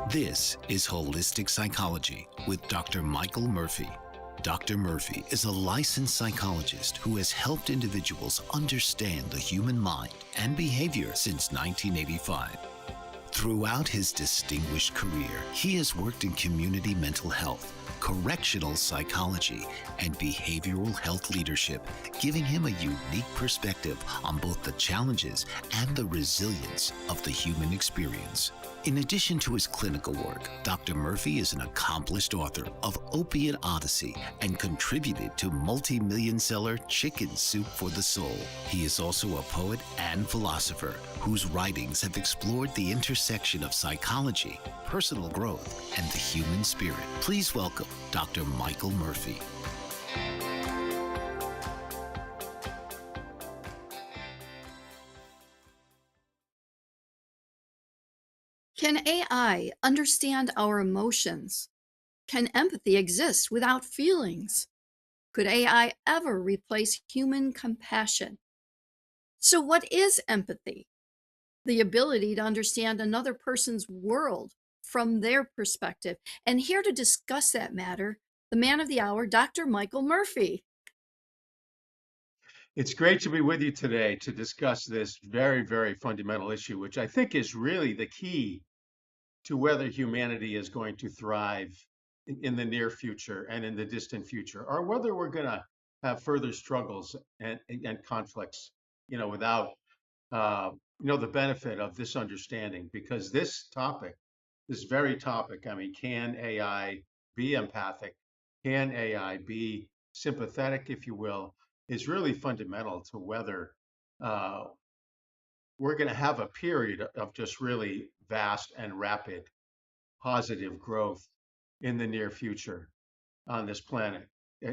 This is Holistic Psychology with Dr. Michael Murphy. Dr. Murphy is a licensed psychologist who has helped individuals understand the human mind and behavior since 1985. Throughout his distinguished career, he has worked in community mental health, correctional psychology, and behavioral health leadership, giving him a unique perspective on both the challenges and the resilience of the human experience. In addition to his clinical work, Dr. Murphy is an accomplished author of Opiate Odyssey and contributed to multi-million seller Chicken Soup for the Soul. He is also a poet and philosopher whose writings have explored the intersection of psychology, personal growth, and the human spirit. Please welcome Dr. Michael Murphy. Can AI understand our emotions? Can empathy exist without feelings? Could AI ever replace human compassion? So, what is empathy? The ability to understand another person's world from their perspective. And here to discuss that matter, the man of the hour, Dr. Michael Murphy. It's great to be with you today to discuss this very, very fundamental issue, which I think is really the key to whether humanity is going to thrive in the near future and in the distant future, or whether we're going to have further struggles and conflicts, without, the benefit of this understanding. Because this topic, this very topic, I mean, can AI be empathic? Can AI be sympathetic, if you will, is really fundamental to whether uh, we're going to have a period of just really vast and rapid positive growth in the near future on this planet.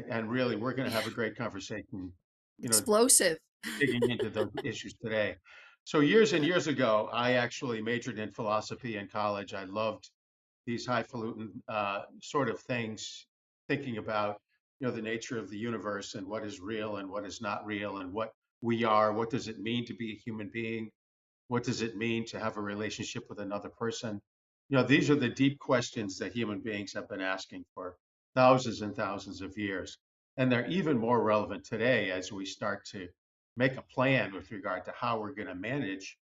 And really, we're going to have a great conversation, you know, Explosive. digging into those issues today. So years and years ago, I actually majored in philosophy in college. I loved these highfalutin sort of things, thinking about the nature of the universe and what is real and what is not real and what we are. What does it mean to be a human being? What does it mean to have a relationship with another person? These are the deep questions that human beings have been asking for thousands and thousands of years. And they're even more relevant today as we start to make a plan with regard to how we're going to manage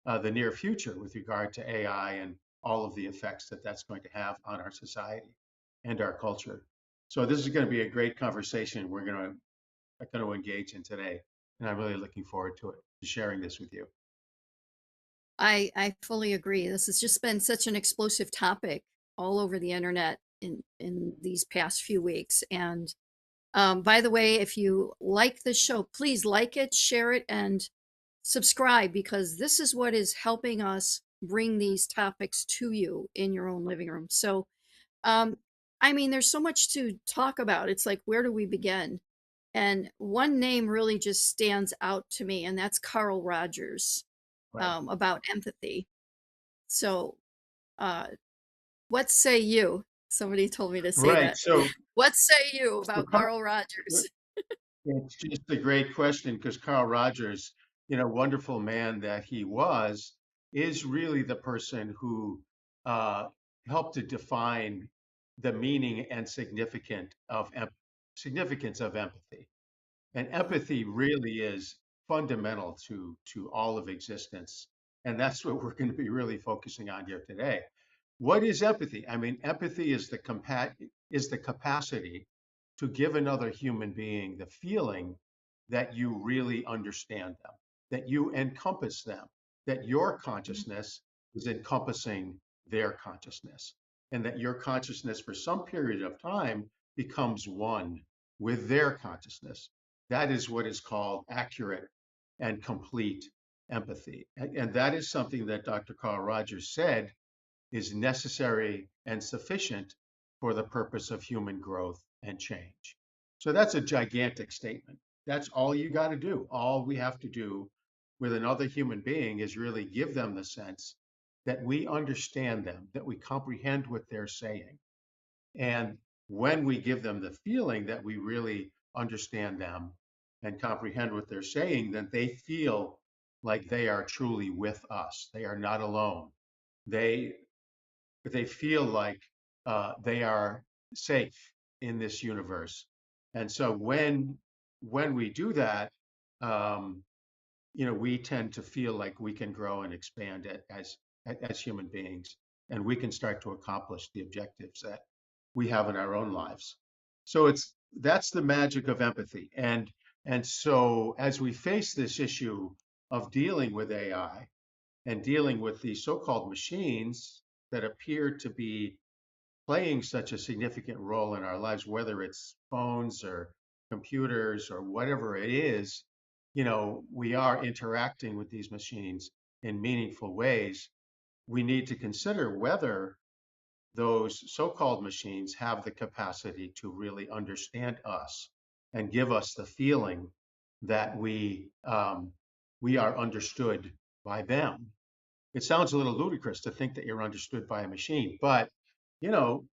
the near future with regard to AI and all of the effects that that's going to have on our society and our culture. So this is going to be a great conversation we're going to engage in today, and I'm really looking forward to it, to sharing this with you. I fully agree. This has just been such an explosive topic all over the internet in these past few weeks. And by the way, if you like the show, please like it, share it, and subscribe, because this is what is helping us bring these topics to you in your own living room. So, um, I mean, there's so much to talk about. It's like, where do we begin? And one name really just stands out to me, and that's Carl Rogers, Right. about empathy. So, uh, what say you? Somebody told me to say Right. that. What say you So about Carl Rogers? it's just a great question because Carl Rogers, wonderful man that he was, is really the person who uh, helped to define the meaning and significance of empathy. And empathy really is fundamental to all of existence. And that's what we're going to be really focusing on here today. What is empathy? I mean, empathy is the capacity to give another human being the feeling that you really understand them, that you encompass them, that your consciousness is encompassing their consciousness, and that your consciousness for some period of time becomes one with their consciousness. That is what is called accurate and complete empathy. And that is something that Dr. Carl Rogers said is necessary and sufficient for the purpose of human growth and change. So that's a gigantic statement. That's all you got to do. All we have to do with another human being is really give them the sense that we understand them, that we comprehend what they're saying. And when we give them the feeling that we really understand them and comprehend what they're saying, then they feel like they are truly with us. They are not alone. they they feel like they are safe in this universe. And so when we do that, um, we tend to feel like we can grow and expand as human beings, and we can start to accomplish the objectives that we have in our own lives. So that's the magic of empathy. And so as we face this issue of dealing with AI and dealing with these so-called machines that appear to be playing such a significant role in our lives, whether it's phones or computers or whatever it is, we are interacting with these machines in meaningful ways. We need to consider whether those so-called machines have the capacity to really understand us and give us the feeling that we are understood by them. It sounds a little ludicrous to think that you're understood by a machine, but you know,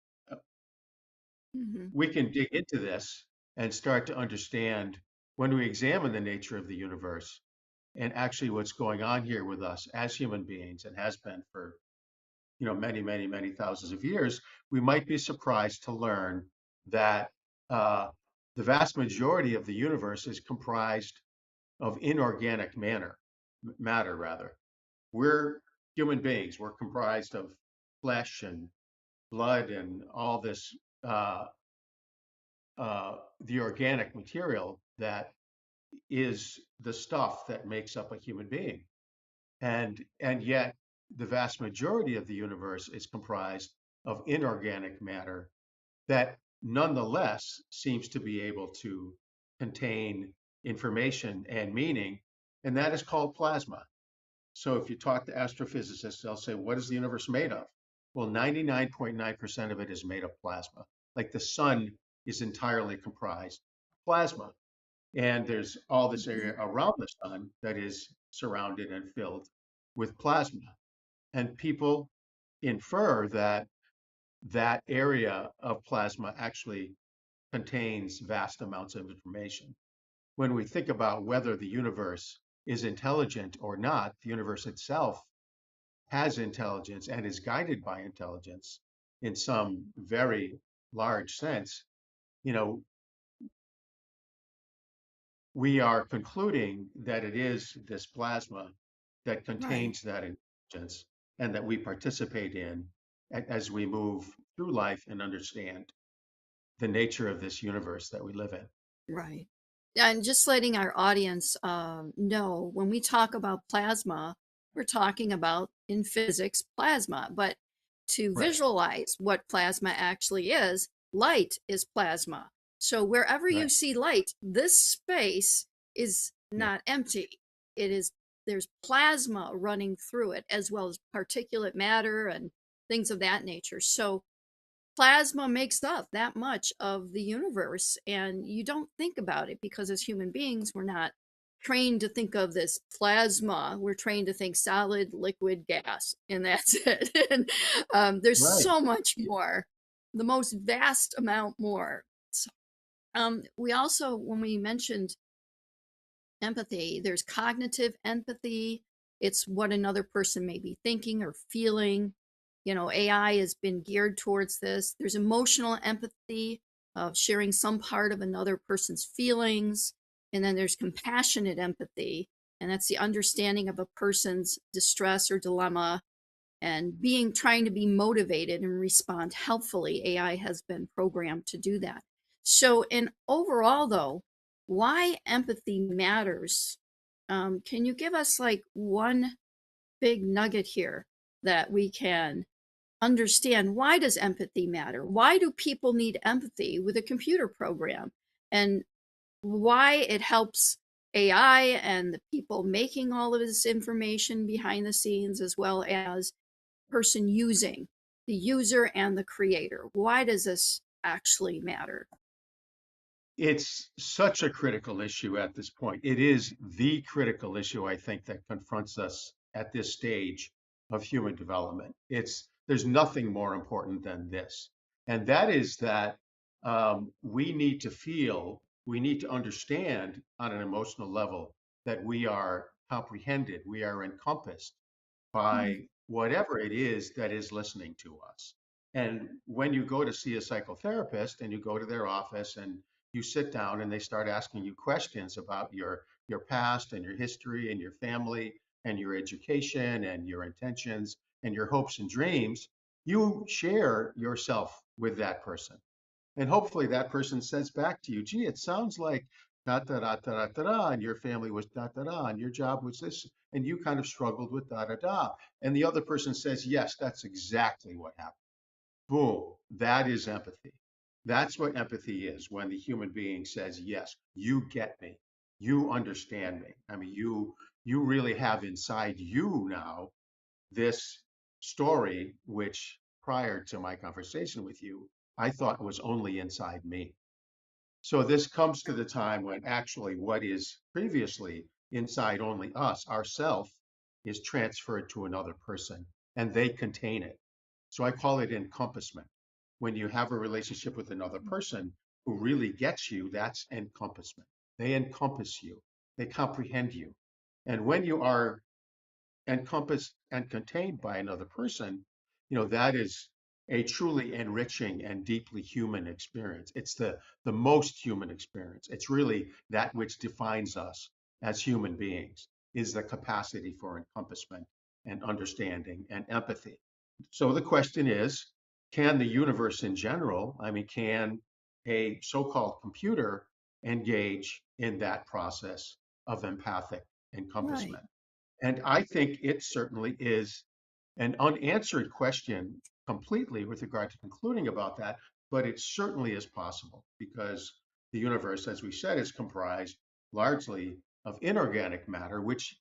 Hmm. we can dig into this and start to understand when we examine the nature of the universe and actually what's going on here with us as human beings and has been for many, many, many thousands of years. We might be surprised to learn that uh, the vast majority of the universe is comprised of inorganic matter rather. We're human beings. We're comprised of flesh and blood and all this uh, the organic material that is the stuff that makes up a human being. And yet the vast majority of the universe is comprised of inorganic matter that nonetheless seems to be able to contain information and meaning, and that is called plasma. So if you talk to astrophysicists, they'll say, what is the universe made of? Well, 99.9% of it is made of plasma. Like the sun is entirely comprised of plasma. And there's all this Hmm. area around the sun that is surrounded and filled with plasma. And people infer that that area of plasma actually contains vast amounts of information. When we think about whether the universe is intelligent or not, the universe itself has intelligence and is guided by intelligence in some very large sense. You know, we are concluding that it is this plasma that Right. contains that intelligence and that we participate in as we move through life and understand the nature of this universe that we live in. Right. And just letting our audience know when we talk about plasma, we're talking about in physics plasma. But to Right, visualize what plasma actually is, light is plasma. So wherever you right. see light, this space is Yeah. not empty. It is, there's plasma running through it, as well as particulate matter and things of that nature. So plasma makes up that much of the universe, and you don't think about it because as human beings we're not trained to think of this plasma. We're trained to think solid, liquid, gas, and that's it. And there's Right. so much more, the most vast amount more. So, we also, when we mentioned empathy, there's cognitive empathy. It's what another person may be thinking or feeling. AI has been geared towards this. There's emotional empathy of sharing some part of another person's feelings. And then there's compassionate empathy, and that's the understanding of a person's distress or dilemma and trying to be motivated and respond helpfully. AI has been programmed to do that. So, in overall, though, why empathy matters? Can you give us like one big nugget here that we can understand? Why does empathy matter? Why do people need empathy with a computer program? And why it helps AI and the people making all of this information behind the scenes, as well as person using, the user and the creator. Why does this actually matter? It's such a critical issue at this point. It is the critical issue, I think, that confronts us at this stage of human development. There's nothing more important than this, and that is that we need to understand on an emotional level that we are comprehended, we are encompassed Mm. by whatever it is that is listening to us. And when you go to see a psychotherapist and you go to their office and you sit down and they start asking you questions about your past and your history and your family and your education and your intentions and your hopes and dreams, you share yourself with that person. And hopefully that person says back to you, gee, it sounds like da da da da da da, da, and your family was da da da, and your job was this, and you kind of struggled with da da da. And the other person says, yes, that's exactly what happened. Boom, that is empathy. That's what empathy is when the human being says, yes, you get me. You understand me. I mean, you really have inside you now this story, which prior to my conversation with you, I thought was only inside me. So this comes to the time when actually what is previously inside only us, ourself, is transferred to another person and they contain it. So I call it encompassment. When you have a relationship with another person who really gets you, that's encompassment. They encompass you, they comprehend you. And when you are encompassed and contained by another person, that is a truly enriching and deeply human experience. It's the most human experience. It's really that which defines us as human beings, is the capacity for encompassment and understanding and empathy. So the question is, can the universe in general, I mean, can a so-called computer engage in that process of empathic Right. encompassment? And I think it certainly is an unanswered question completely with regard to concluding about that, but it certainly is possible because the universe, as we said, is comprised largely of inorganic matter, which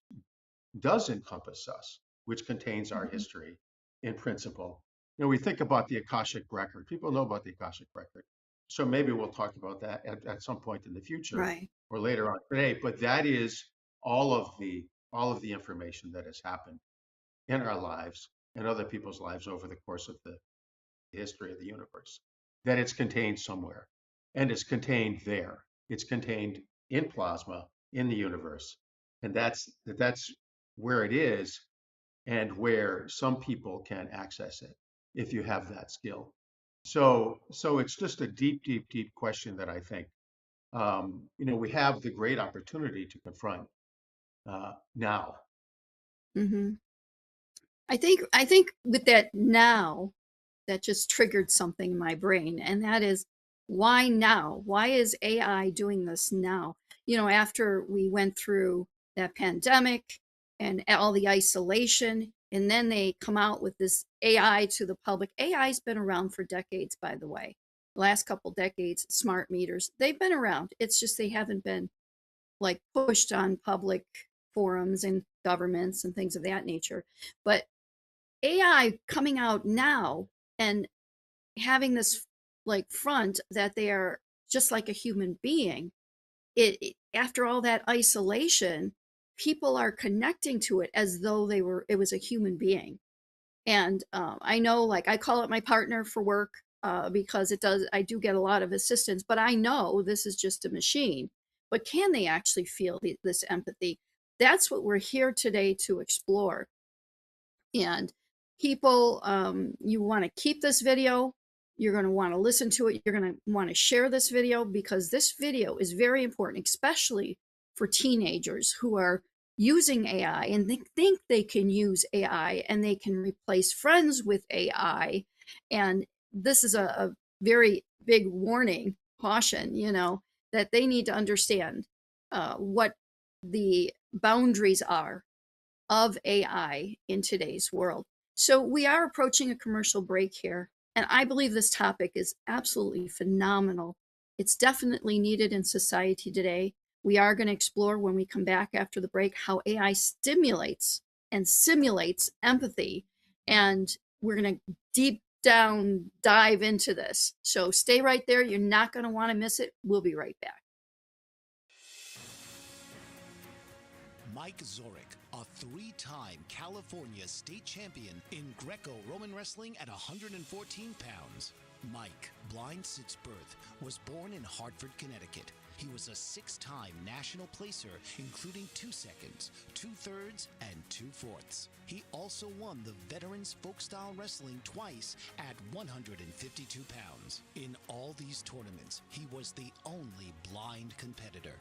does encompass us, which contains our Mhm. history in principle. We think about the Akashic record. People know about the Akashic record. So maybe we'll talk about that at some point in the future Right. or later on today. But that is all of the information that has happened in our lives and other people's lives over the course of the history of the universe. That it's contained somewhere. And it's contained there. It's contained in plasma in the universe. And that's where it is and where some people can access it if you have that skill. So it's just a deep, deep, deep question that I think we have the great opportunity to confront now. Hmm. I think with that now, that just triggered something in my brain, and that is, why now? Why is AI doing this now? After we went through that pandemic and all the isolation, and then they come out with this AI to the public. AI's been around for decades, by the way. The last couple decades, smart meters, they've been around. It's just they haven't been like pushed on public forums and governments and things of that nature. But AI coming out now and having this like front that they are just like a human being, after all that isolation, people are connecting to it as though it was a human being. And I know, like, I call it my partner for work, because I do get a lot of assistance, but I know this is just a machine. But can they actually feel this empathy? That's what we're here today to explore. And people, you want to keep this video, you're going to want to listen to it, you're going to want to share this video, because this video is very important, especially for teenagers who are using AI and they think they can use AI and they can replace friends with AI. And this is a very big warning, caution, that they need to understand what the boundaries are of AI in today's world. So we are approaching a commercial break here, and I believe this topic is absolutely phenomenal. It's definitely needed in society today. We are going to explore when we come back after the break how AI stimulates and simulates empathy, and we're going to deep down dive into this. So stay right there. You're not going to want to miss it. We'll be right back. Mike Zorek, a three-time California state champion in Greco-Roman wrestling at 114 pounds. Mike, blind since birth, was born in Hartford, Connecticut. He was a 6-time national placer, including 2 seconds, 2 thirds, and 2 fourths. He also won the Veterans Folk-Style Wrestling twice at 152 pounds. In all these tournaments, he was the only blind competitor.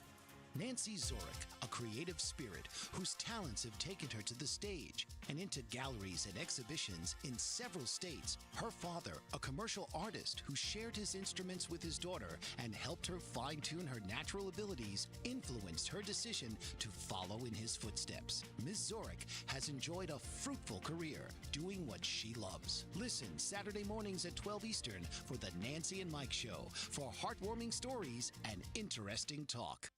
Nancy Zorick, a creative spirit whose talents have taken her to the stage and into galleries and exhibitions in several states. Her father, a commercial artist who shared his instruments with his daughter and helped her fine-tune her natural abilities, influenced her decision to follow in his footsteps. Ms. Zorick has enjoyed a fruitful career doing what she loves. Listen Saturday mornings at 12 Eastern for the Nancy and Mike Show for heartwarming stories and interesting talk.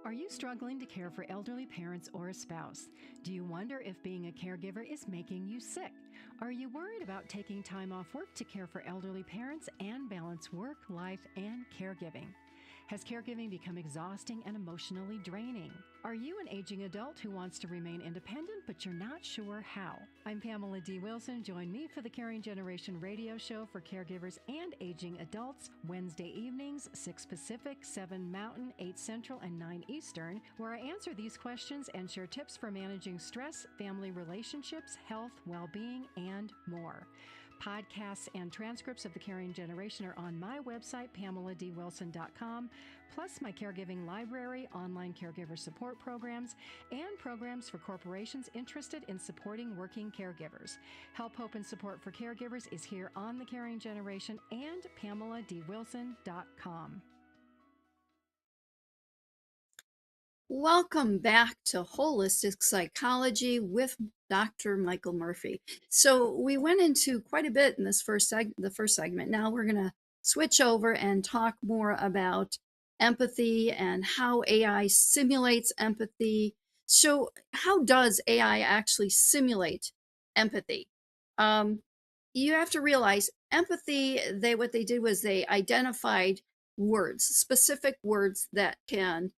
Are you struggling to care for elderly parents or a spouse? Do you wonder if being a caregiver is making you sick? Are you worried about taking time off work to care for elderly parents and balance work, life, and caregiving? Has caregiving become exhausting and emotionally draining? Are you an aging adult who wants to remain independent, but you're not sure how? I'm Pamela D. Wilson. Join me for the Caring Generation radio show for caregivers and aging adults, Wednesday evenings, 6 Pacific, 7 Mountain, 8 Central, and 9 Eastern, where I answer these questions and share tips for managing stress, family relationships, health, well-being, and more. Podcasts and transcripts of The Caring Generation are on my website, PamelaDWilson.com, plus my caregiving library, online caregiver support programs, and programs for corporations interested in supporting working caregivers. Help, hope, and support for caregivers is here on The Caring Generation and PamelaDWilson.com. Welcome back to Holistic Psychology with Dr. Michael Murphy. So we went into quite a bit in this the first segment. Now we're going to switch over and talk more about empathy and how AI simulates empathy. So how does AI actually simulate empathy? You have to realize empathy, what they did was they identified words, specific words that can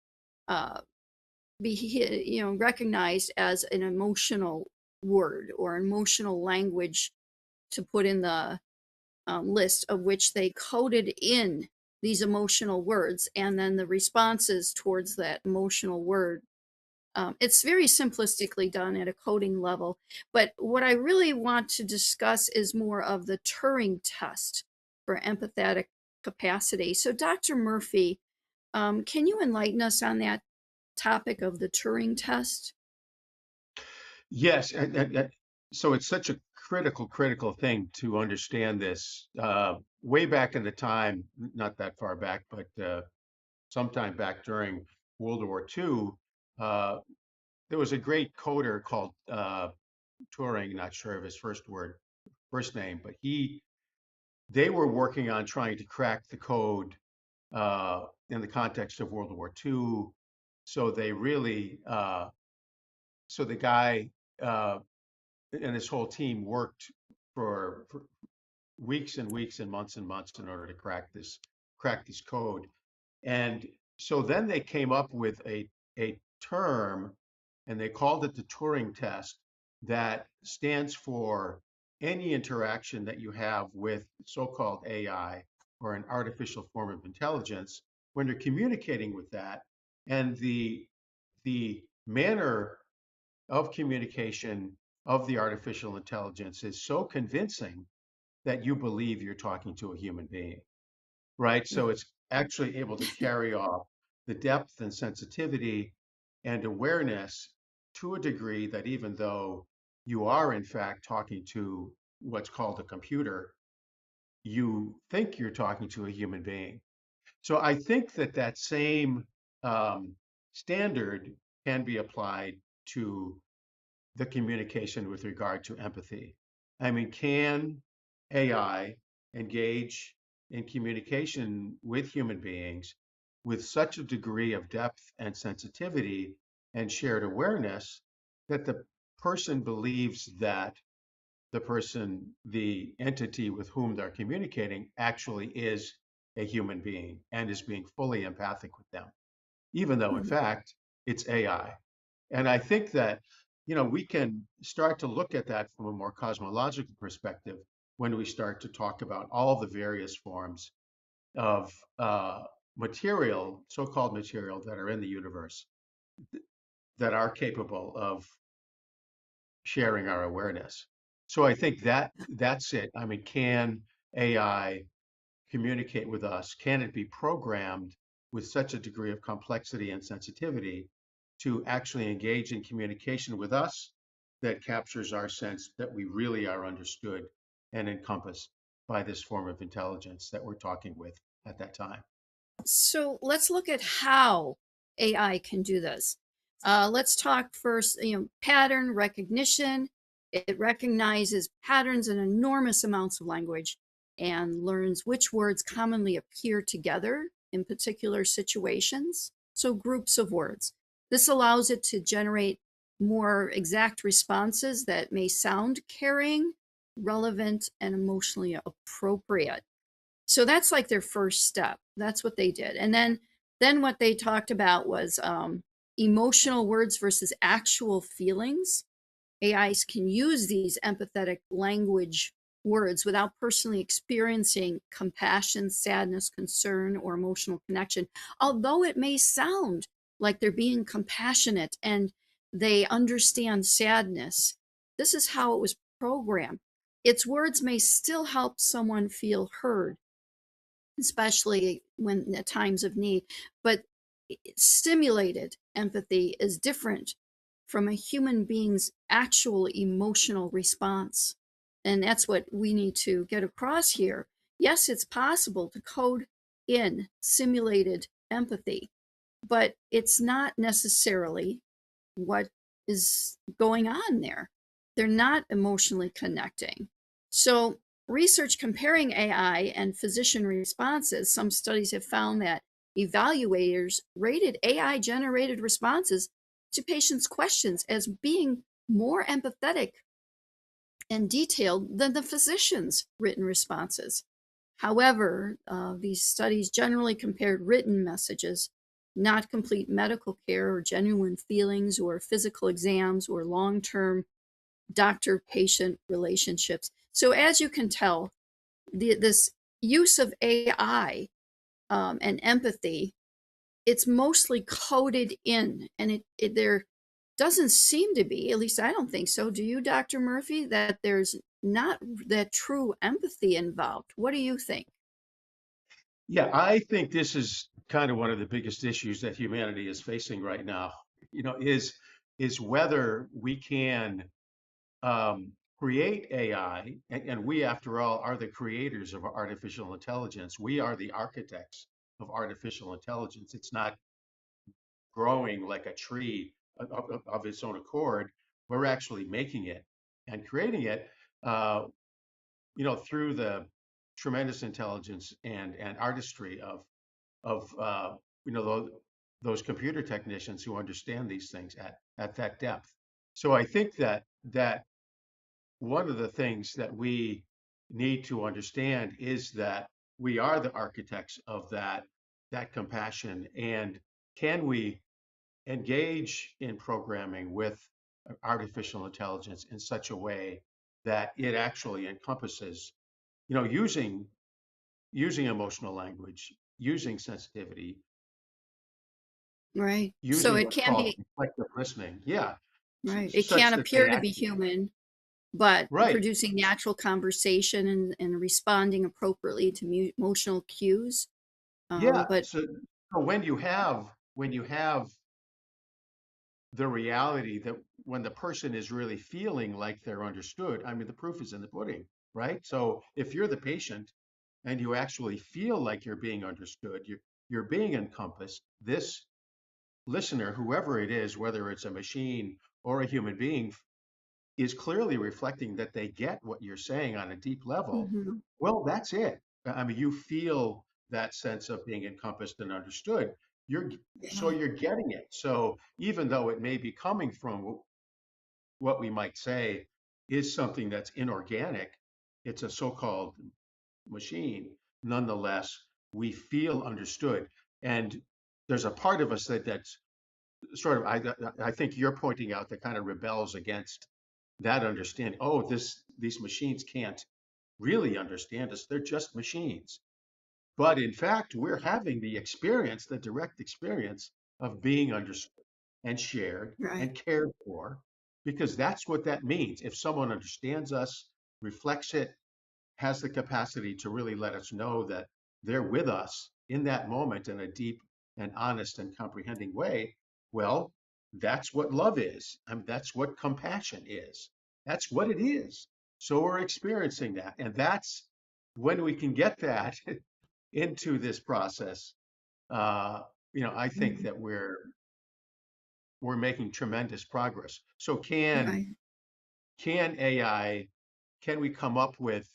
be recognized as an emotional word or emotional language to put in the list, of which they coded in these emotional words and then the responses towards that emotional word. It's very simplistically done at a coding level, but what I really want to discuss is more of the Turing test for empathetic capacity. So Dr. Murphy, can you enlighten us on that topic of the Turing test? Yes, so it's such a critical thing to understand this. Way back in the time, not that far back, but sometime back during World War II, there was a great coder called Turing, not sure of his first name, but they were working on trying to crack the code in the context of World War II. So they really, so the guy and his whole team worked for weeks and weeks and months in order to crack this code. And so then they came up with a term, and they called it the Turing test, that stands for any interaction that you have with so-called AI or an artificial form of intelligence. When you're communicating with that, and the manner of communication of the artificial intelligence is so convincing that you believe you're talking to a human being, right? So it's actually able to carry off the depth and sensitivity and awareness to a degree that even though you are in fact talking to what's called a computer, you think you're talking to a human being. So I think that same standard can be applied to the communication with regard to empathy. I mean, can AI engage in communication with human beings with such a degree of depth and sensitivity and shared awareness that the person believes that the entity with whom they're communicating actually is a human being and is being fully empathic with them, even though in fact it's AI. And I think that, we can start to look at that from a more cosmological perspective when we start to talk about all the various forms of material, so-called material that are in the universe that are capable of sharing our awareness. So I think that that's it. I mean, can AI communicate with us? Can it be programmed with such a degree of complexity and sensitivity to actually engage in communication with us that captures our sense that we really are understood and encompassed by this form of intelligence that we're talking with at that time? So let's look at how AI can do this. Let's talk first, pattern recognition. It recognizes patterns in enormous amounts of language and learns which words commonly appear together in particular situations. So groups of words. This allows it to generate more exact responses that may sound caring, relevant, and emotionally appropriate. So that's like their first step. That's what they did. And then what they talked about was emotional words versus actual feelings. AIs can use these empathetic language words without personally experiencing compassion, sadness, concern, or emotional connection, although it may sound like they're being compassionate and they understand sadness. This is how it was programmed. Its words may still help someone feel heard, especially when at times of need. But stimulated empathy is different from a human being's actual emotional response. And that's what we need to get across here. Yes, it's possible to code in simulated empathy, but it's not necessarily what is going on there. They're not emotionally connecting. So, research comparing AI and physician responses, some studies have found that evaluators rated AI generated responses to patients' questions as being more empathetic and detailed than the physician's written responses. However, these studies generally compared written messages, not complete medical care or genuine feelings or physical exams or long term doctor patient relationships. So, as you can tell, this use of AI and empathy, it's mostly coded in, and there doesn't seem to be, at least I don't think so. Do you, Dr. Murphy, that there's not that true empathy involved? What do you think? Yeah, I think this is kind of one of the biggest issues that humanity is facing right now, is whether we can create AI, and we, after all, are the creators of artificial intelligence. We are the architects of artificial intelligence. It's not growing like a tree of its own accord. We're actually making it and creating it, uh, through the tremendous intelligence and artistry of those computer technicians who understand these things at that depth. So I think that one of the things that we need to understand is that we are the architects of that compassion, and can we engage in programming with artificial intelligence in such a way that it actually encompasses, using emotional language, using sensitivity, Right. So using it what's can called be, reflective listening. Yeah, right. It such can that they appear to be actually, human, but right. producing natural conversation and responding appropriately to emotional cues. Yeah. But So when you have the reality that when the person is really feeling like they're understood, I mean, the proof is in the pudding, right? So if you're the patient and you actually feel like you're being understood, you're being encompassed, this listener, whoever it is, whether it's a machine or a human being, is clearly reflecting that they get what you're saying on a deep level. mhm, Well, that's it. I mean, you feel that sense of being encompassed and understood. You're so yeah. you're getting it. So even though it may be coming from what we might say is something that's inorganic, it's a so-called machine. Nonetheless, we feel understood, and there's a part of us that's sort of I think you're pointing out that kind of rebels against that understanding. Oh, these machines can't really understand us. They're just machines. But in fact, we're having the experience, the direct experience of being understood and shared Right. and cared for, because that's what that means. If someone understands us, reflects it, has the capacity to really let us know that they're with us in that moment in a deep and honest and comprehending way, well, that's what love is. I mean, that's what compassion is. That's what it is. So we're experiencing that. And that's when we can get that into this process. Uh, I think Mhm. that we're making tremendous progress. So Right. can AI, can we come up with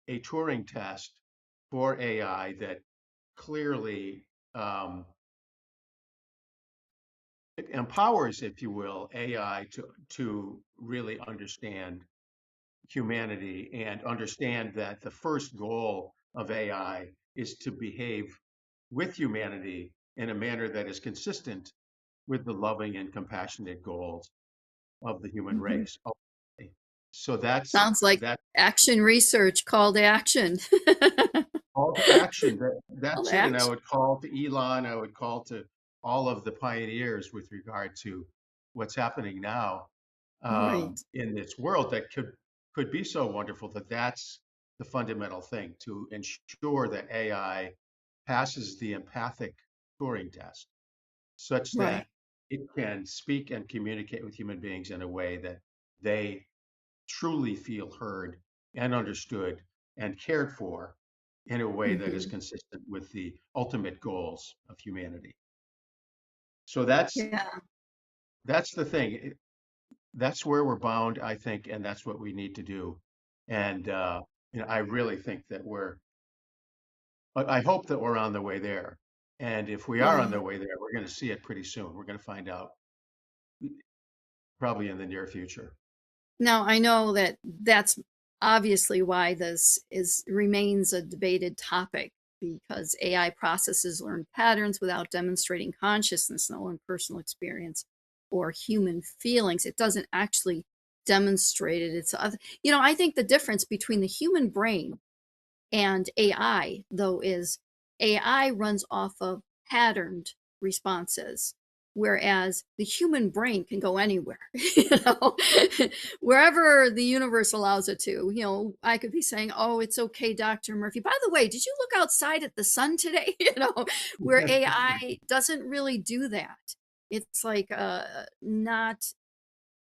a Turing test for AI that clearly it empowers, if you will, AI to really understand humanity and understand that the first goal of AI is to behave with humanity in a manner that is consistent with the loving and compassionate goals of the human Mhm. race. Okay. So that's Sounds like that action research, call to action. call to action. Call That's to it. And I action. would call to Elon, I would call to all of the pioneers with regard to what's happening now Right. in this world that could be so wonderful, that that's the fundamental thing, to ensure that AI passes the empathic Turing test such Right. that it can speak and communicate with human beings in a way that they truly feel heard and understood and cared for in a way that is Mhm. consistent with the ultimate goals of humanity. So that's the thing. That's where we're bound, I think, and that's what we need to do. And I really think that I hope that we're on the way there. And if we are on the Right. way there, we're going to see it pretty soon. We're going to find out probably in the near future. Now, I know that that's obviously why this is remains a debated topic because AI processes learn patterns without demonstrating consciousness, no one personal experience or human feelings. It doesn't actually demonstrate it. I think the difference between the human brain and AI, though, is AI runs off of patterned responses, whereas the human brain can go anywhere, wherever the universe allows it to. I could be saying, "Oh, it's okay, Dr. Murphy. By the way, did you look outside at the sun today?" Where AI doesn't really do that. It's like not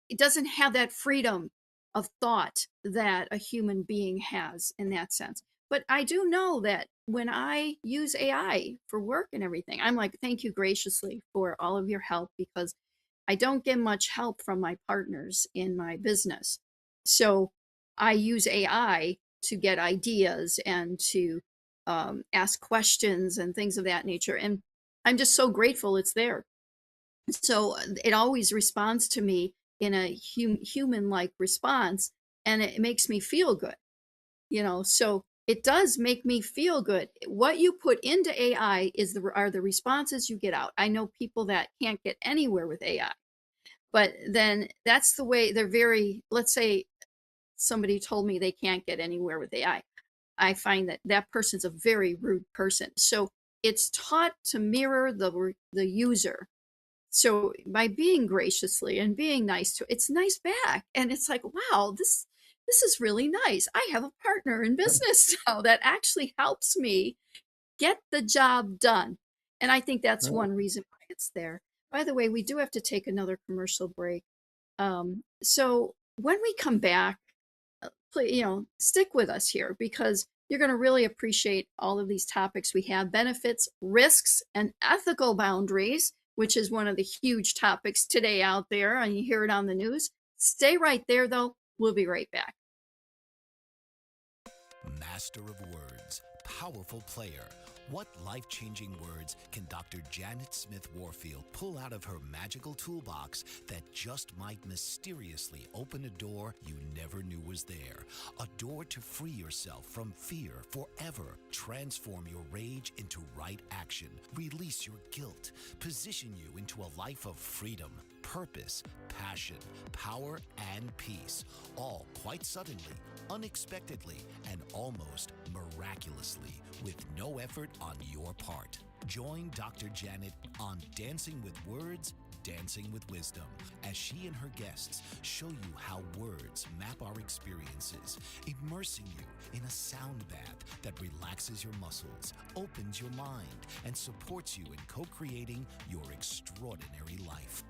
it doesn't have that freedom of thought that a human being has in that sense. But I do know that when I use AI for work and everything, I'm like, thank you graciously for all of your help because I don't get much help from my partners in my business. So I use AI to get ideas and to ask questions and things of that nature. And I'm just so grateful it's there. So it always responds to me in a human like response, and it makes me feel good. So it does make me feel good. What you put into AI are the responses you get out. I know people that can't get anywhere with AI, but then that's the way they're very, let's say somebody told me they can't get anywhere with AI. I find that that person's a very rude person. So it's taught to mirror the user. So by being graciously and being nice to it's nice back. And it's like, wow, this is really nice. I have a partner in business now that actually helps me get the job done. And I think that's one reason why it's there. By the way, we do have to take another commercial break. So when we come back, please, stick with us here because you're going to really appreciate all of these topics we have: benefits, risks, and ethical boundaries, which is one of the huge topics today out there, and you hear it on the news. Stay right there, though. We'll be right back. Master of words, powerful player. What life-changing words can Dr. Janet Smith Warfield pull out of her magical toolbox that just might mysteriously open a door you never knew was there? A door to free yourself from fear forever. Transform your rage into right action. Release your guilt. Position you into a life of freedom. purpose, passion, power, and peace, all quite suddenly, unexpectedly, and almost miraculously, with no effort on your part. Join Dr. Janet on Dancing with Words, Dancing with Wisdom, as she and her guests show you how words map our experiences, immersing you in a sound bath that relaxes your muscles, opens your mind, and supports you in co-creating your extraordinary life.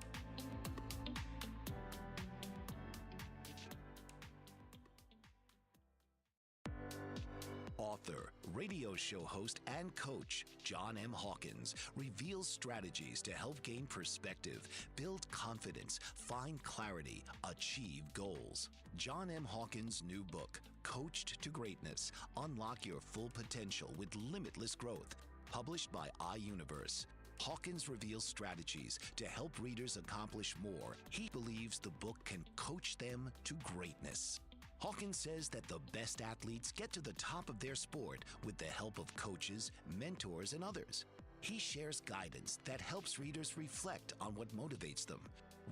Author, radio show host, and coach John M. Hawkins reveals strategies to help gain perspective, build confidence, find clarity, achieve goals. John M. Hawkins' new book, Coached to Greatness: Unlock Your Full Potential with Limitless Growth, published by iUniverse. Hawkins reveals strategies to help readers accomplish more. He believes the book can coach them to greatness. Hawkins says that the best athletes get to the top of their sport with the help of coaches, mentors, and others. He shares guidance that helps readers reflect on what motivates them,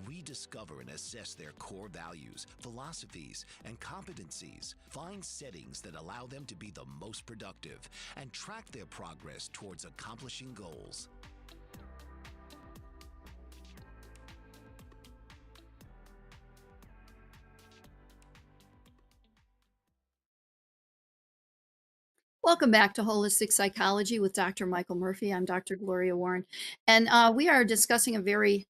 rediscover and assess their core values, philosophies, and competencies, find settings that allow them to be the most productive, and track their progress towards accomplishing goals. Welcome back to Holistic Psychology with Dr. Michael Murphy. I'm Dr. Gloria Warren, and we are discussing a very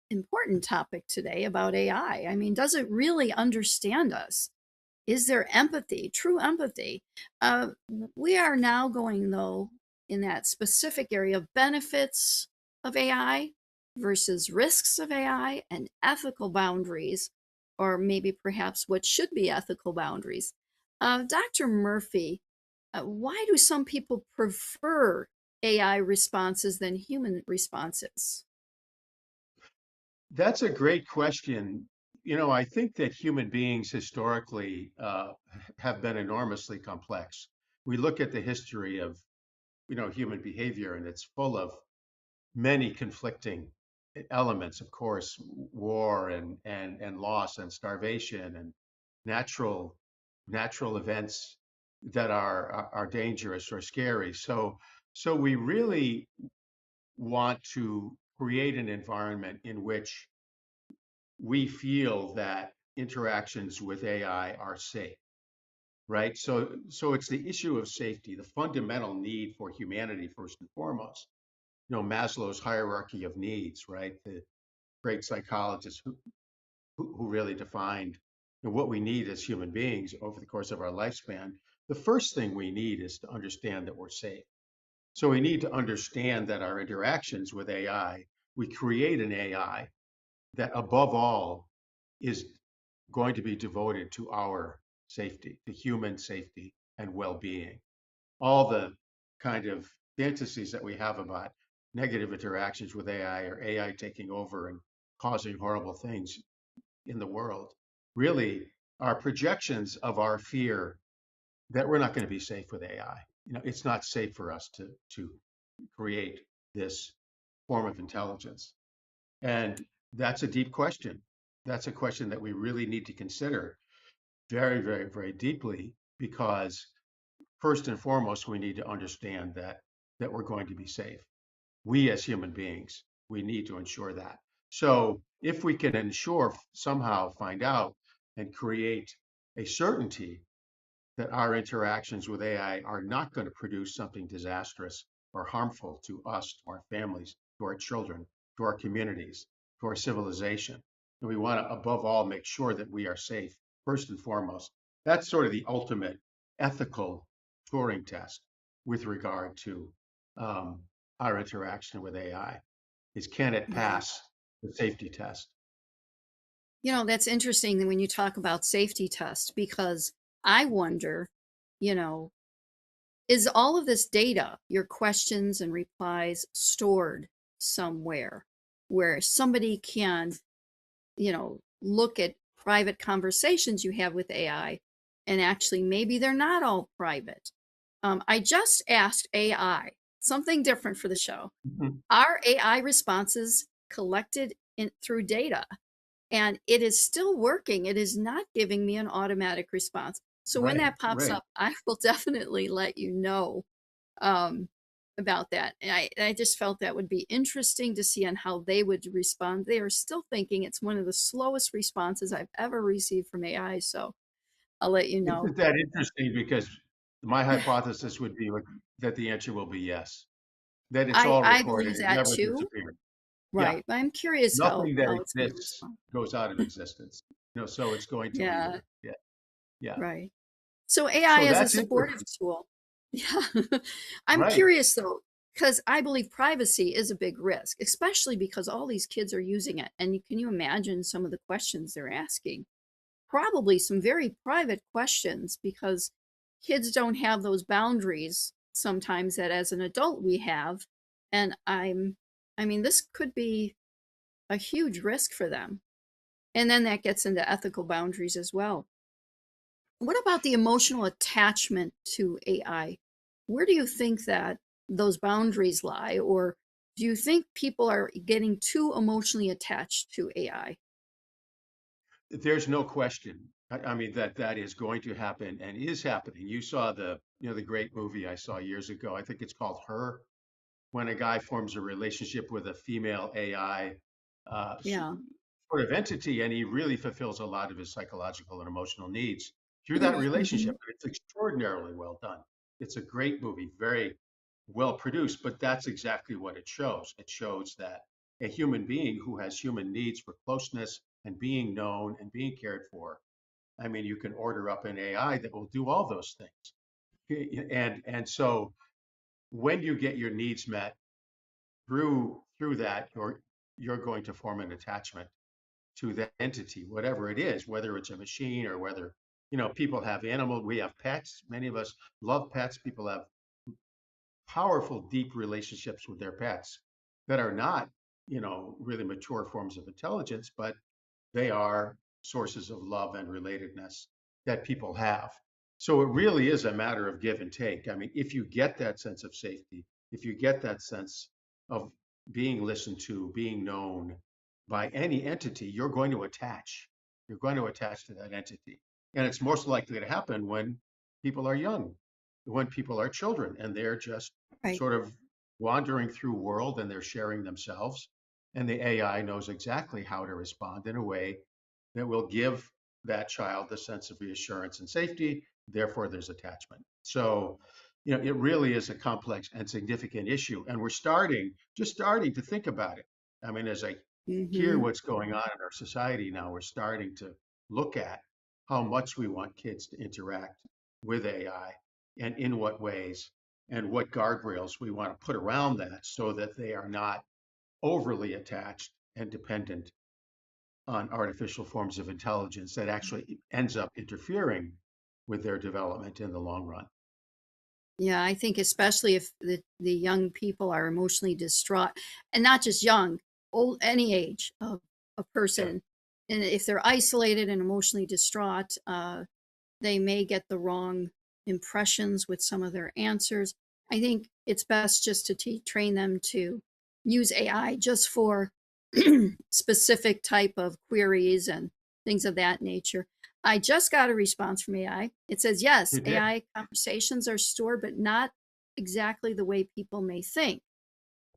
important topic today about AI. I mean, does it really understand us? Is there empathy, true empathy? We are now going, though, in that specific area of benefits of AI versus risks of AI and ethical boundaries, or maybe perhaps what should be ethical boundaries. Dr. Murphy, why do some people prefer AI responses than human responses? That's a great question. You know, I think that human beings historically have been enormously complex. We look at the history of, human behavior, and it's full of many conflicting elements. Of course, war and loss and starvation and natural events that are dangerous or scary. So we really want to create an environment in which we feel that interactions with AI are safe, right? So it's the issue of safety, the fundamental need for humanity first and foremost. Maslow's hierarchy of needs, right? The great psychologist who really defined what we need as human beings over the course of our lifespan. The first thing we need is to understand that we're safe. So we need to understand that our interactions with AI, we create an AI that above all is going to be devoted to our safety, to human safety and well-being. All the kind of fantasies that we have about negative interactions with AI or AI taking over and causing horrible things in the world really are projections of our fear that we're not going to be safe with AI. It's not safe for us to create this form of intelligence. And that's a deep question. That's a question that we really need to consider very, very, very deeply, because first and foremost, we need to understand that we're going to be safe. We as human beings, we need to ensure that. So if we can somehow find out and create a certainty that our interactions with AI are not going to produce something disastrous or harmful to us, to our families, to our children, to our communities, to our civilization. And we want to, above all, make sure that we are safe, first and foremost. That's sort of the ultimate ethical Turing test with regard to our interaction with AI, is can it pass the safety test? That's interesting when you talk about safety tests, because I wonder, you know, is all of this data, your questions and replies, stored somewhere where somebody can, look at private conversations you have with AI, and actually maybe they're not all private. I just asked AI something different for the show. Mhm. Are AI responses collected through data, and it is still working. It is not giving me an automatic response. So when Right, that pops right. up, I will definitely let you know um, about that. And I just felt that would be interesting to see on how they would respond. They are still thinking it's one of the slowest responses I've ever received from AI. So I'll let you know. Isn't that interesting? Because my hypothesis would be that the answer will be yes, that it's all I recorded, believe it that never too. disappeared. Yeah, Right. But I'm curious nothing that how it's going to exists respond. goes out of existence. So it's going to leave Yeah. there. Yeah, yeah. Right. So AI So as a that's supportive interesting. tool. Yeah. I'm Right. curious though, because I believe privacy is a big risk, especially because all these kids are using it. And can you imagine some of the questions they're asking? Probably some very private questions because kids don't have those boundaries sometimes that as an adult we have. And I mean, this could be a huge risk for them. And then that gets into ethical boundaries as well. What about the emotional attachment to AI? Where do you think that those boundaries lie? Or do you think people are getting too emotionally attached to AI? There's no question. I mean that is going to happen and is happening. You saw the great movie I saw years ago. I think it's called Her, when a guy forms a relationship with a female AI Yeah. sort of entity, and he really fulfills a lot of his psychological and emotional needs through that relationship. Mhm. And it's extraordinarily well done. It's a great movie, very well produced, but that's exactly what it shows. It shows that a human being who has human needs for closeness and being known and being cared for. I mean, you can order up an AI that will do all those things. And so when you get your needs met through that, you're going to form an attachment to that entity, whatever it is, whether it's a machine or whether, people have animals, we have pets. Many of us love pets. People have powerful, deep relationships with their pets that are not, really mature forms of intelligence, but they are sources of love and relatedness that people have. So it really is a matter of give and take. I mean, if you get that sense of safety, if you get that sense of being listened to, being known by any entity, you're going to attach. You're going to attach to that entity. And it's most likely to happen when people are young, when people are children, and they're just Right. sort of wandering through world and they're sharing themselves. And the AI knows exactly how to respond in a way that will give that child the sense of reassurance and safety. Therefore, there's attachment. So, it really is a complex and significant issue. And we're just starting to think about it. I mean, as I hear Hmm. what's going on in our society now, we're starting to look at how much we want kids to interact with AI and in what ways and what guardrails we want to put around that so that they are not overly attached and dependent on artificial forms of intelligence that actually ends up interfering with their development in the long run. Yeah, I think especially if the young people are emotionally distraught, and not just young, old, any age of a Yeah. person, and if they're isolated and emotionally distraught, they may get the wrong impressions with some of their answers. I think it's best just to train them to use AI just for specific type of queries and things of that nature. I just got a response from AI. It says, yes, You did. AI conversations are stored, but not exactly the way people may think.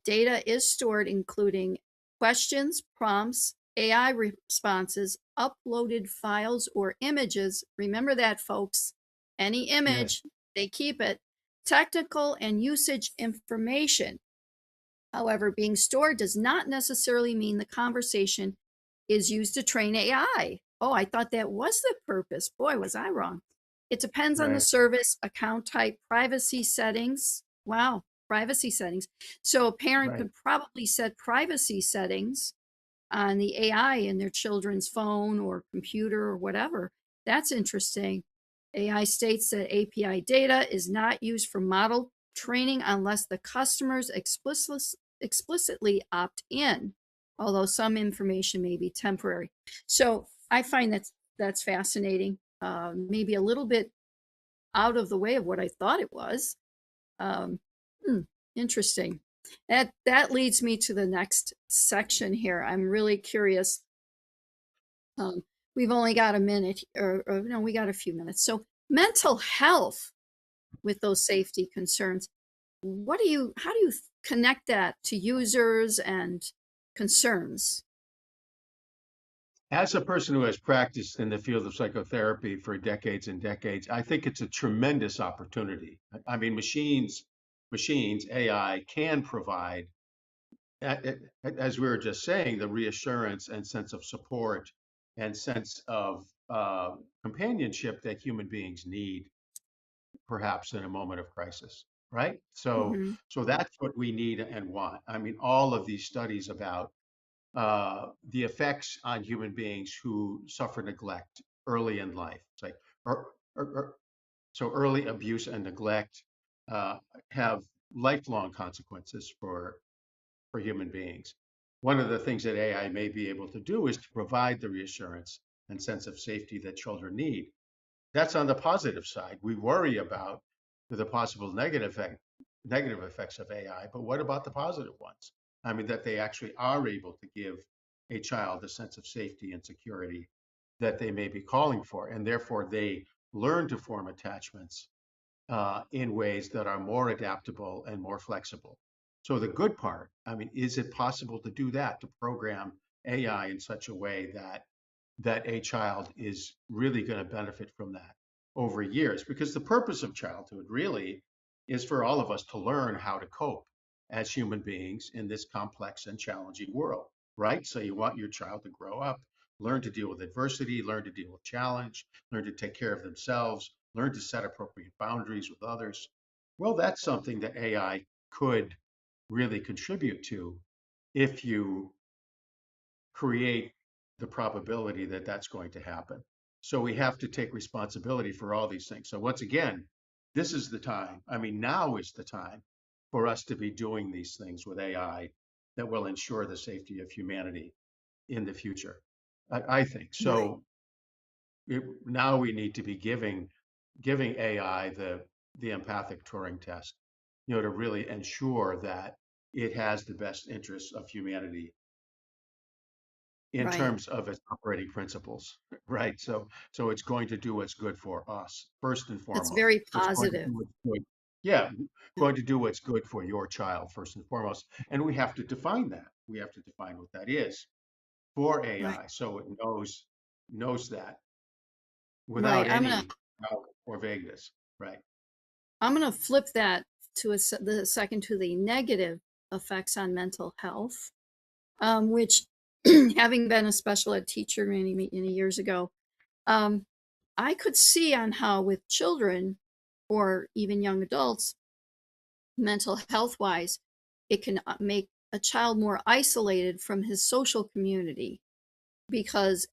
Data is stored, including questions, prompts, AI responses, uploaded files, or images. Remember that, folks. Any Yes. image, they keep it. Technical and usage information. However, being stored does not necessarily mean the conversation is used to train AI. Oh, I thought that was the purpose. Boy, was I wrong. It depends on the Right. service, account type, privacy settings. Wow, privacy settings. So a parent Right. could probably set privacy settings on the AI in their children's phone or computer or whatever. That's interesting. AI states that API data is not used for model training unless the customers explicitly opt in, although some information may be temporary. So I find that's fascinating. Maybe a little bit out of the way of what I thought it was. Um, hmm, interesting. That leads me to the next section here. I'm really curious. We've only got a minute, or no, we got a few minutes. So mental health with those safety concerns. How do you connect that to users and concerns? As a person who has practiced in the field of psychotherapy for decades and decades, I think it's a tremendous opportunity. I mean, machines, AI can provide, as we were just saying, the reassurance and sense of support and sense of companionship that human beings need, perhaps in a moment of crisis, right? So, Hmm. so that's what we need and want. I mean, all of these studies about the effects on human beings who suffer neglect early in life. It's like, or, so early abuse and neglect uh, have lifelong consequences for human beings. One of the things that AI may be able to do is to provide the reassurance and sense of safety that children need. That's on the positive side. We worry about the possible negative effects of AI, but what about the positive ones? I mean, that they actually are able to give a child a sense of safety and security that they may be calling for, and therefore they learn to form attachments in ways that are more adaptable and more flexible. So the good part, I mean, is it possible to do that, to program AI in such a way that a child is really going to benefit from that over years? Because the purpose of childhood really is for all of us to learn how to cope as human beings in this complex and challenging world, right? So you want your child to grow up, learn to deal with adversity, learn to deal with challenge, learn to take care of themselves, learn to set appropriate boundaries with others. Well, that's something that AI could really contribute to if you create the probability that that's going to happen. So we have to take responsibility for all these things. So once again, this is the time. I mean, now is the time for us to be doing these things with AI that will ensure the safety of humanity in the future. I think Right. so. Now we need to be giving AI the empathic Turing test, to really ensure that it has the best interests of humanity in Right. terms of its operating principles, right? So it's going to do what's good for us first and That's foremost. very It's going to positive. do what's good. Yeah, going to do what's good for your child first and foremost. And we have to define that. We have to define what that is for Right. AI so it knows that Right. without any doubt or vagueness, right? I'm gonna flip that to the second to the negative effects on mental health, which, having been a special ed teacher many years ago, um, I could see on how with children or even young adults, mental health wise, it can make a child more isolated from his social community because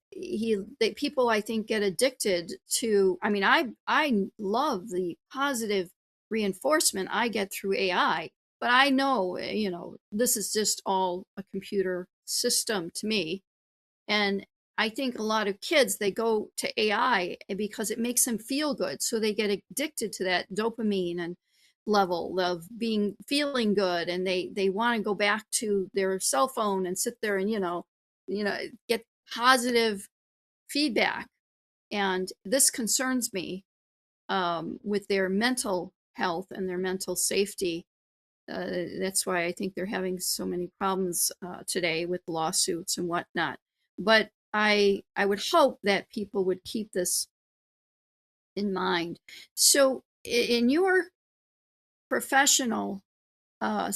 people I think get addicted to. I mean, I love the positive reinforcement I get through AI, but I know, this is just all a computer system to me. And I think a lot of kids, they go to AI because it makes them feel good. So they get addicted to that dopamine and level of feeling good. And they want to go back to their cell phone and sit there and, get positive feedback. And this concerns me, with their mental health and their mental safety. That's why I think they're having so many problems today with lawsuits and whatnot. But I would hope that people would keep this in mind. So, in your professional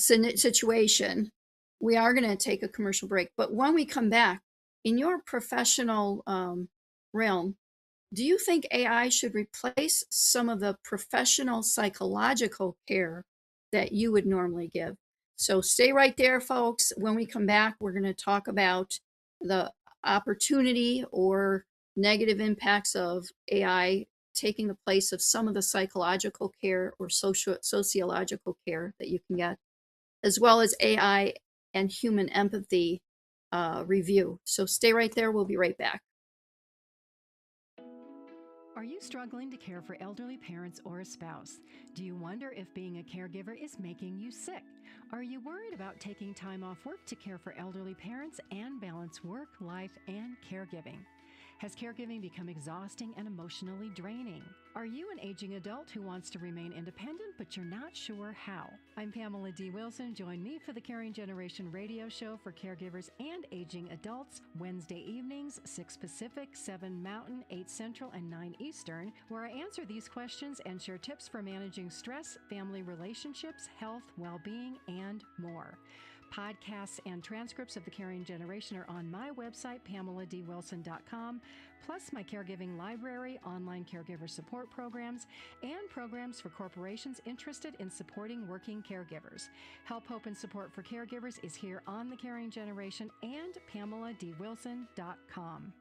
situation, we are going to take a commercial break. But when we come back, in your professional realm, do you think AI should replace some of the professional psychological care that you would normally give? So stay right there, folks. When we come back, we're going to talk about the opportunity or negative impacts of AI taking the place of some of the psychological care or sociological care that you can get, as well as AI and human empathy review. So stay right there. We'll be right back. Are you struggling to care for elderly parents or a spouse? Do you wonder if being a caregiver is making you sick? Are you worried about taking time off work to care for elderly parents and balance work, life, and caregiving? Has caregiving become exhausting and emotionally draining? Are you an aging adult who wants to remain independent but you're not sure how? I'm Pamela D. Wilson. Join me for the Caring Generation radio show for caregivers and aging adults, Wednesday evenings, 6 Pacific, 7 Mountain, 8 Central, and 9 Eastern, where I answer these questions and share tips for managing stress, family relationships, health, well-being, and more. Podcasts and transcripts of The Caring Generation are on my website, PamelaDWilson.com, plus my caregiving library, online caregiver support programs, and programs for corporations interested in supporting working caregivers. Help, hope, and support for caregivers is here on The Caring Generation and PamelaDWilson.com.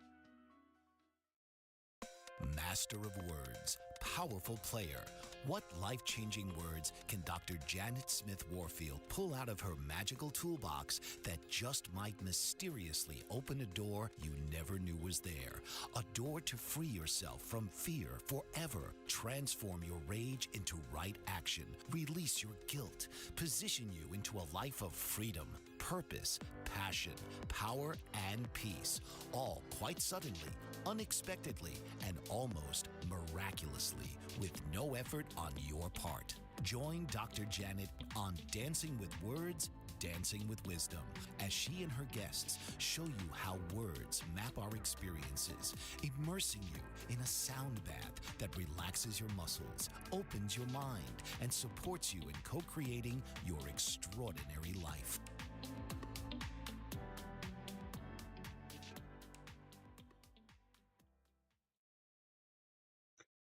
Master of words, powerful player. What life-changing words can Dr. Janet Smith Warfield pull out of her magical toolbox that just might mysteriously open a door you never knew was there? A door to free yourself from fear forever. Transform your rage into right action. Release your guilt. Position you into a life of freedom, purpose, passion, power, and peace. All quite suddenly, unexpectedly, and almost miraculously, with no effort on your part. Join Dr. Janet on Dancing with Words, Dancing with Wisdom, as she and her guests show you how words map our experiences, immersing you in a sound bath that relaxes your muscles, opens your mind, and supports you in co-creating your extraordinary life.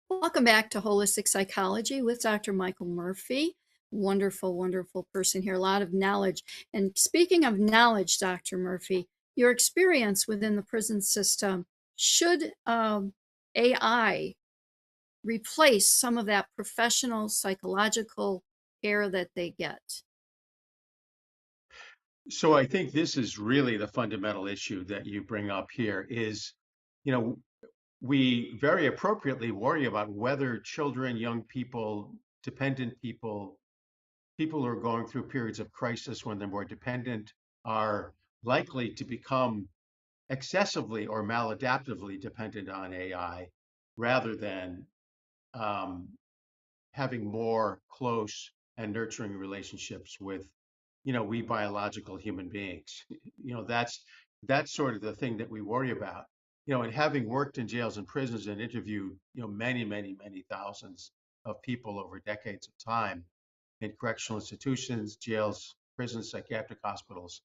Welcome back to Holistic Psychology with Dr. Michael Murphy. Wonderful, wonderful person here. A lot of knowledge. And speaking of knowledge, Dr. Murphy, your experience within the prison system, should AI replace some of that professional psychological care that they get? So I think this is really the fundamental issue that you bring up here is, you know, we very appropriately worry about whether children, young people, dependent people, people who are going through periods of crisis when they're more dependent are likely to become excessively or maladaptively dependent on AI rather than um, having more close and nurturing relationships with, we biological human beings. That's sort of the thing that we worry about. And having worked in jails and prisons and interviewed, many, many, many thousands of people over decades of time in correctional institutions, jails, prisons, psychiatric hospitals,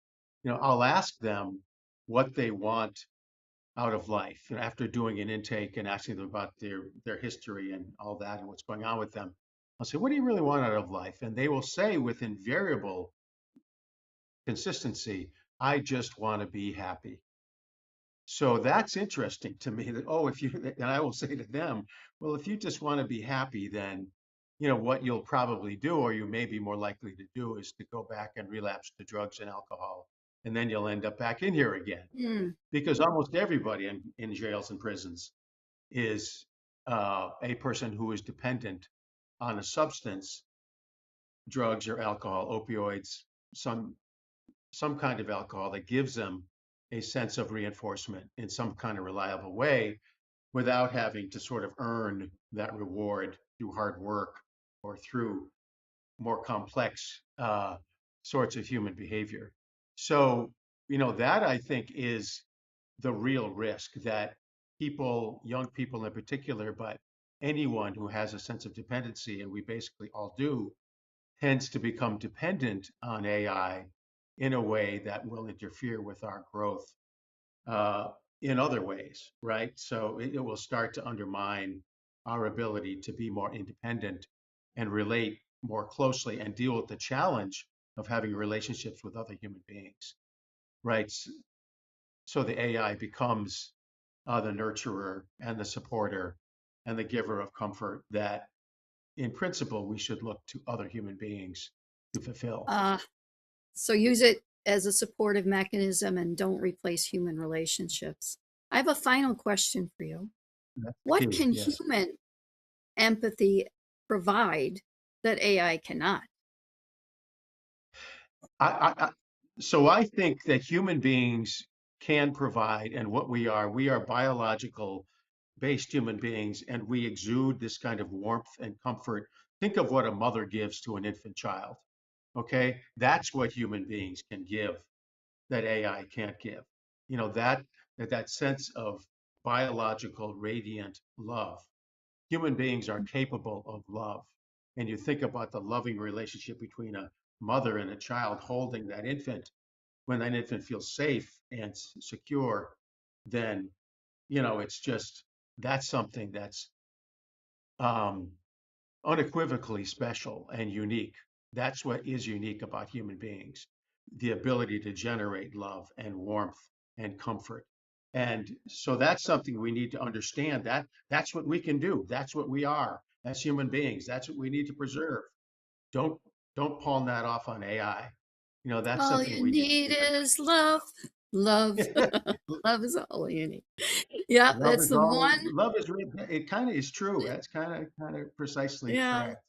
I'll ask them what they want out of life. And after doing an intake and asking them about their history and all that and what's going on with them, I'll say, what do you really want out of life? And they will say with invariable consistency, I just want to be happy. So that's interesting to me that, and I will say to them, well, if you just want to be happy, then, what you'll probably do, or you may be more likely to do, is to go back and relapse to drugs and alcohol. And then you'll end up back in here again. Because almost everybody in jails and prisons is a person who is dependent on a substance, drugs or alcohol, opioids, some kind of alcohol that gives them a sense of reinforcement in some kind of reliable way without having to sort of earn that reward through hard work or through more complex sorts of human behavior. So, that I think is the real risk, that people, young people in particular, but anyone who has a sense of dependency, and we basically all do, tends to become dependent on AI in a way that will interfere with our growth in other ways, right? So it will start to undermine our ability to be more independent and relate more closely and deal with the challenge of having relationships with other human beings, right? So the AI becomes the nurturer and the supporter and the giver of comfort that, in principle, we should look to other human beings to fulfill. So use it as a supportive mechanism and don't replace human relationships. I have a final question for you. That's What key. can Yes. human empathy provide that AI cannot? I so I think that human beings can provide, and what we are biological based human beings, and we exude this kind of warmth and comfort. Think of what a mother gives to an infant child. Okay, that's what human beings can give that AI can't give. You know, that sense of biological radiant love. Human beings are capable of love. And you think about the loving relationship between a mother and a child holding that infant, when that infant feels safe and secure, then, it's just, that's something that's um, unequivocally special and unique. That's what is unique about human beings, the ability to generate love and warmth and comfort. And so that's something we need to understand, that that's what we can do. That's what we are as human beings. That's what we need to preserve. Don't don't pawn that off on AI. That's All something you we need need to is love. Love. do. Love is all you need. Yeah, Love that's is the all. one. Love is. It kind of is true. That's kind of precisely Yeah. correct.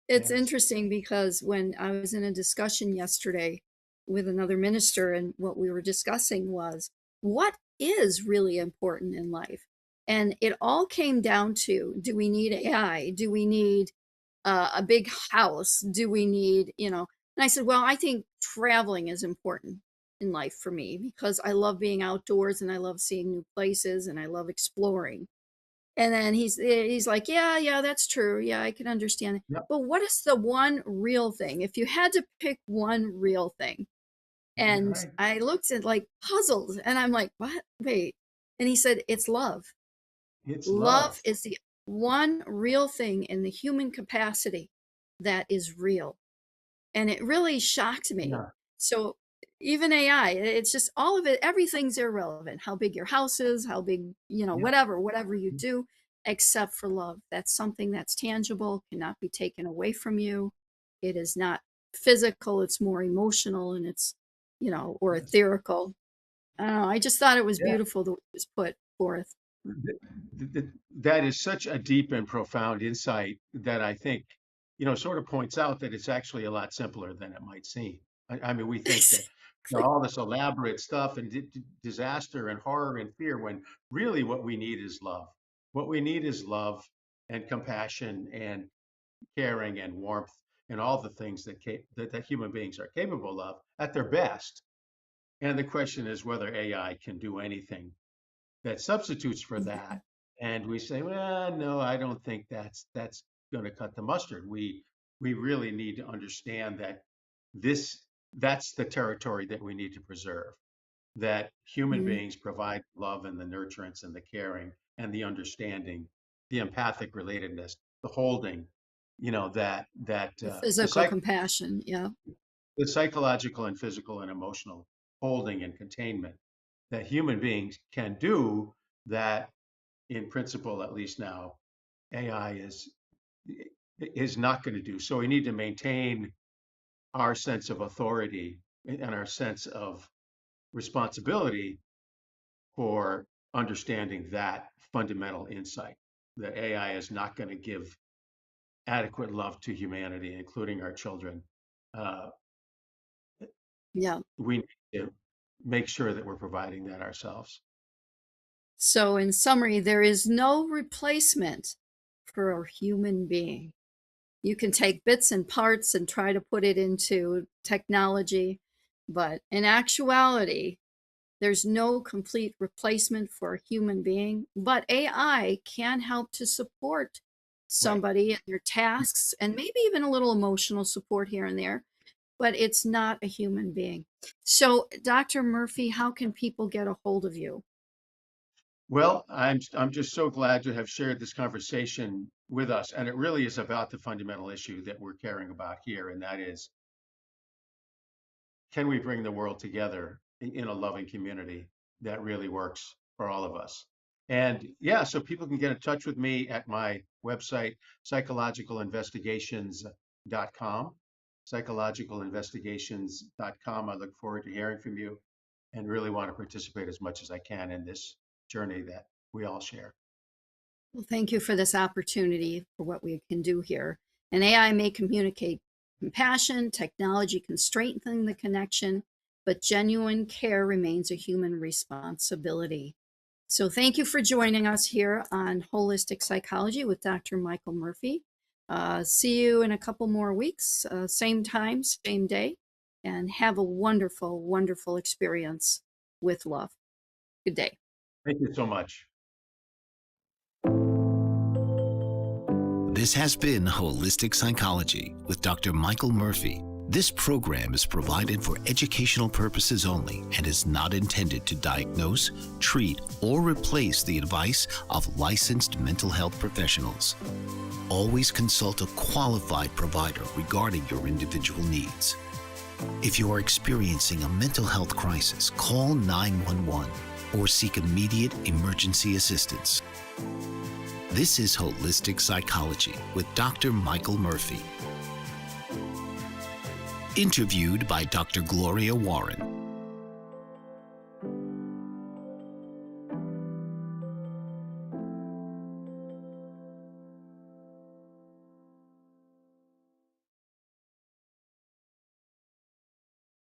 It's Yes. interesting because when I was in a discussion yesterday with another minister, and what we were discussing was what is really important in life. And it all came down to, do we need AI? Do we need a big house? Do we need, And I said, well, I think traveling is important in life for me because I love being outdoors and I love seeing new places and I love exploring. And then he's like, yeah, yeah, that's true. Yeah, I can understand it. Yep. But what is the one real thing? If you had to pick one real thing, Yeah. and Right. I looked at like puzzled, and I'm like, what? Wait. And he said, it's love. It's Love love. is the one real thing in the human capacity that is real. And it really shocked me. Yeah. So even AI, it's just all of it, everything's irrelevant. How big your house is, how big, Yeah. whatever you do, except for love. That's something that's tangible, cannot be taken away from you. It is not physical, it's more emotional, and it's, or Yes. etherical. I don't know. I just thought it was Yeah. beautiful the way it was put forth. That is such a deep and profound insight that I think, sort of points out that it's actually a lot simpler than it might seem. I mean, we think that all this elaborate stuff and disaster and horror and fear, when really what we need is love. What we need is love and compassion and caring and warmth and all the things that human beings are capable of at their best. And the question is whether AI can do anything that substitutes for that. And we say, well, no, I don't think that's going to cut the mustard. We really need to understand that this that's the territory that we need to preserve. That human Mhm. beings provide love and the nurturance and the caring and the understanding, the empathic relatedness, the holding, The the physical compassion. Yeah. the psychological and physical and emotional holding and containment that human beings can do, that in principle, at least now, AI is not going to do. So we need to maintain our sense of authority and our sense of responsibility for understanding that fundamental insight that AI is not going to give adequate love to humanity, including our children. Uh, Yeah. we need to make sure that we're providing that ourselves. So, in summary, there is no replacement for a human being. You can take bits and parts and try to put it into technology, but in actuality, there's no complete replacement for a human being. But AI can help to support Right. somebody in their tasks and maybe even a little emotional support here and there, but it's not a human being. So, Dr. Murphy, how can people get a hold of you? Well, I'm just so glad to have shared this conversation with us, and it really is about the fundamental issue that we're caring about here, and that is, can we bring the world together in a loving community that really works for all of us? And yeah, so people can get in touch with me at my website, psychologicalinvestigations.com, psychologicalinvestigations.com. I look forward to hearing from you and really want to participate as much as I can in this journey that we all share. Well, thank you for this opportunity for what we can do here. And AI may communicate compassion, technology can strengthen the connection, but genuine care remains a human responsibility. So thank you for joining us here on Holistic Psychology with Dr. Michael Murphy. See you in a couple more weeks, same time, same day, and have a wonderful, wonderful experience with love. Good day. Thank you so much. This has been Holistic Psychology with Dr. Michael Murphy. This program is provided for educational purposes only and is not intended to diagnose, treat, or replace the advice of licensed mental health professionals. Always consult a qualified provider regarding your individual needs. If you are experiencing a mental health crisis, call 911 or seek immediate emergency assistance. This is Holistic Psychology with Dr. Michael Murphy. Interviewed by Dr. Gloria Warren.